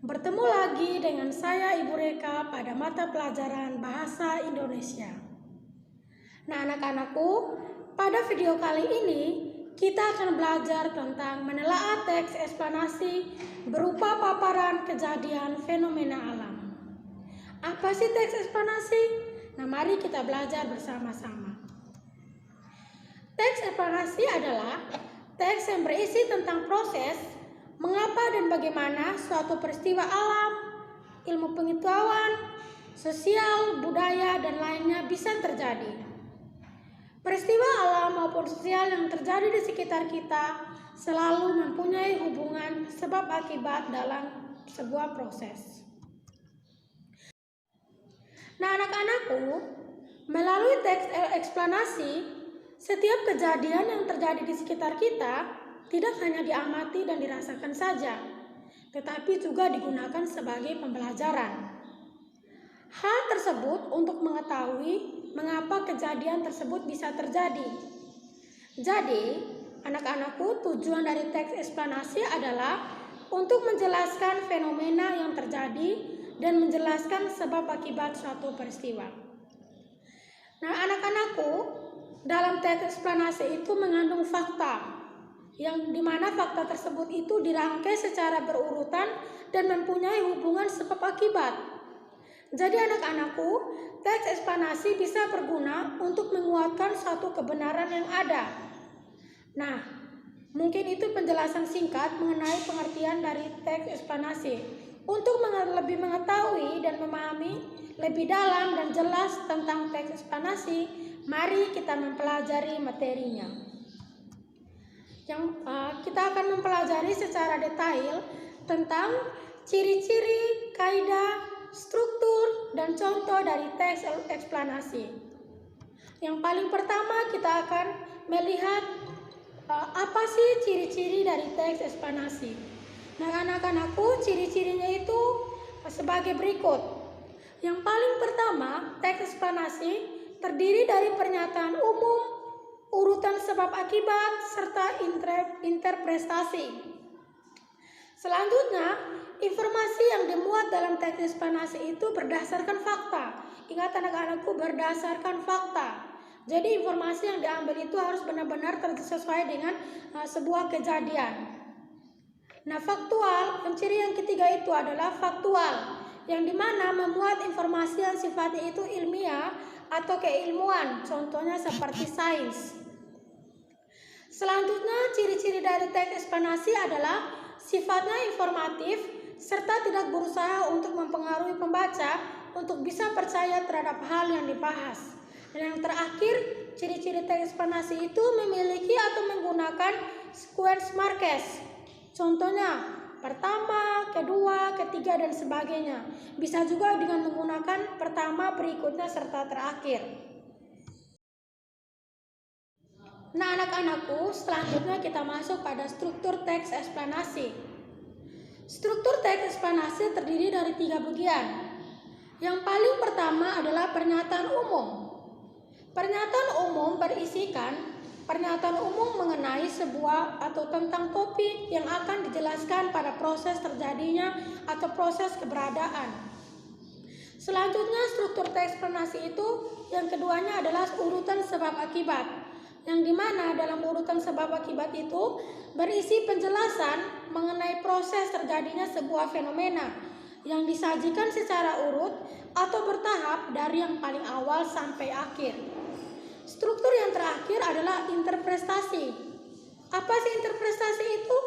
Bertemu lagi dengan saya Ibu Reka pada mata pelajaran Bahasa Indonesia. Nah anak-anakku, pada video kali ini kita akan belajar tentang menelaah teks eksplanasi berupa paparan kejadian fenomena alam. Apa sih teks eksplanasi? Nah mari kita belajar bersama-sama. Teks eksplanasi adalah teks yang berisi tentang proses, mengapa dan bagaimana suatu peristiwa alam, ilmu pengetahuan, sosial, budaya, dan lainnya bisa terjadi. Peristiwa alam maupun sosial yang terjadi di sekitar kita selalu mempunyai hubungan sebab akibat dalam sebuah proses. Nah anak-anakku, melalui teks eksplanasi, setiap kejadian yang terjadi di sekitar kita tidak hanya diamati dan dirasakan saja, tetapi juga digunakan sebagai pembelajaran. Hal tersebut untuk mengetahui mengapa kejadian tersebut bisa terjadi. Jadi, anak-anakku, tujuan dari teks eksplanasi adalah untuk menjelaskan fenomena yang terjadi dan menjelaskan sebab akibat suatu peristiwa. Nah, anak-anakku, dalam teks eksplanasi itu mengandung fakta, yang dimana fakta tersebut itu dirangkai secara berurutan dan mempunyai hubungan sebab akibat. Jadi anak-anakku, teks eksplanasi bisa berguna untuk menguatkan suatu kebenaran yang ada. Nah, mungkin itu penjelasan singkat mengenai pengertian dari teks eksplanasi. Untuk lebih mengetahui dan memahami lebih dalam dan jelas tentang teks eksplanasi, mari kita mempelajari materinya. Kita akan mempelajari secara detail tentang ciri-ciri, kaidah, struktur, dan contoh dari teks eksplanasi. Yang paling pertama kita akan melihat apa sih ciri-ciri dari teks eksplanasi. Nah anak-anakku, ciri-cirinya itu sebagai berikut. Yang paling pertama, teks eksplanasi terdiri dari pernyataan umum, urutan sebab akibat, serta interpretasi. Selanjutnya, informasi yang dimuat dalam teks eksplanasi itu berdasarkan fakta. Ingat anak-anakku, berdasarkan fakta. Jadi informasi yang diambil itu harus benar-benar sesuai dengan sebuah kejadian. Nah faktual, ciri yang ketiga itu adalah faktual, yang dimana memuat informasi yang sifatnya itu ilmiah atau keilmuan, contohnya seperti sains. Selanjutnya, ciri-ciri dari teks eksplanasi adalah sifatnya informatif serta tidak berusaha untuk mempengaruhi pembaca untuk bisa percaya terhadap hal yang dibahas. Dan yang terakhir, ciri-ciri teks eksplanasi itu memiliki atau menggunakan sequence Marquez. Contohnya, pertama, kedua, ketiga, dan sebagainya. Bisa juga dengan menggunakan pertama, berikutnya, serta terakhir. Nah anak-anakku, selanjutnya kita masuk pada struktur teks eksplanasi. Struktur teks eksplanasi terdiri dari 3 bagian. Yang paling pertama adalah pernyataan umum. Pernyataan umum berisikan pernyataan umum mengenai sebuah atau tentang topik yang akan dijelaskan pada proses terjadinya atau proses keberadaan. Selanjutnya struktur teks eksplanasi itu yang keduanya adalah urutan sebab akibat, yang dimana dalam urutan sebab akibat itu berisi penjelasan mengenai proses terjadinya sebuah fenomena yang disajikan secara urut atau bertahap dari yang paling awal sampai akhir. Struktur yang terakhir adalah interpretasi. Apa sih interpretasi itu?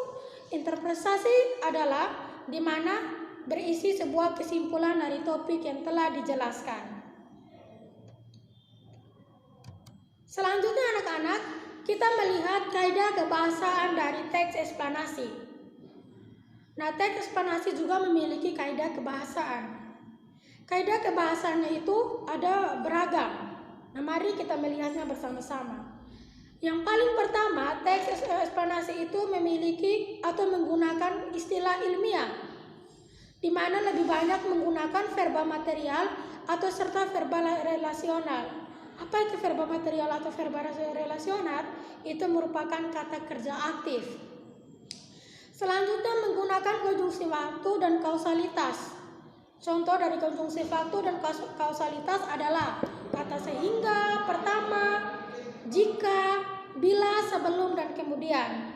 Interpretasi adalah di mana berisi sebuah kesimpulan dari topik yang telah dijelaskan. Selanjutnya anak-anak, kita melihat kaidah kebahasaan dari teks eksplanasi. Nah, teks eksplanasi juga memiliki kaidah kebahasaan. Kaidah kebahasaannya itu ada beragam. Nah, mari kita melihatnya bersama-sama. Yang paling pertama, teks eksplanasi itu memiliki atau menggunakan istilah ilmiah, di mana lebih banyak menggunakan verba material atau serta verba relasional. Apa itu verba material atau verba relasional? Itu merupakan kata kerja aktif. Selanjutnya menggunakan konjungsi waktu dan kausalitas. Contoh dari konjungsi waktu dan kausalitas adalah kata sehingga, pertama, jika, bila, sebelum, dan kemudian.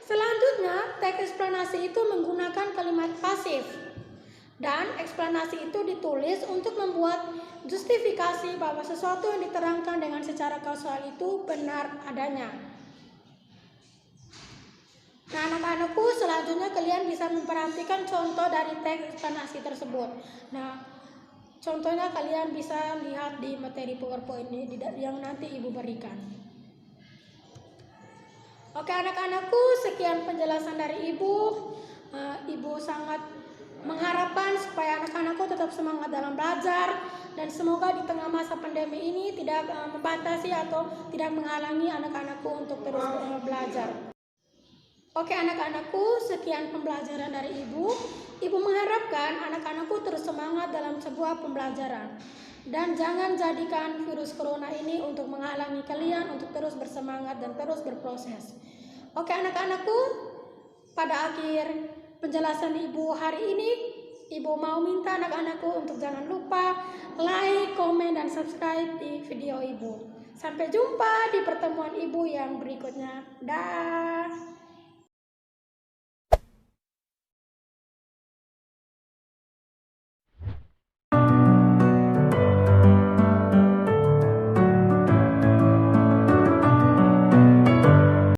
Selanjutnya, teks eksplanasi itu menggunakan kalimat pasif. Dan eksplanasi itu ditulis untuk membuat justifikasi bahwa sesuatu yang diterangkan dengan secara kausal itu benar adanya. Nah, anak-anakku, selanjutnya kalian bisa memperhatikan contoh dari teks eksplanasi tersebut. Nah, contohnya kalian bisa lihat di materi PowerPoint ini yang nanti Ibu berikan. Oke anak-anakku, sekian penjelasan dari Ibu. Ibu sangat mengharapkan supaya anak-anakku tetap semangat dalam belajar dan semoga di tengah masa pandemi ini tidak membatasi atau tidak menghalangi anak-anakku untuk terus belajar. Oke anak-anakku, sekian pembelajaran dari Ibu. Ibu mengharapkan anak-anakku terus semangat dalam sebuah pembelajaran. Dan jangan jadikan virus corona ini untuk menghalangi kalian untuk terus bersemangat dan terus berproses. Oke anak-anakku, pada akhir penjelasan Ibu hari ini, Ibu mau minta anak-anakku untuk jangan lupa like, komen, dan subscribe di video Ibu. Sampai jumpa di pertemuan Ibu yang berikutnya. Dah.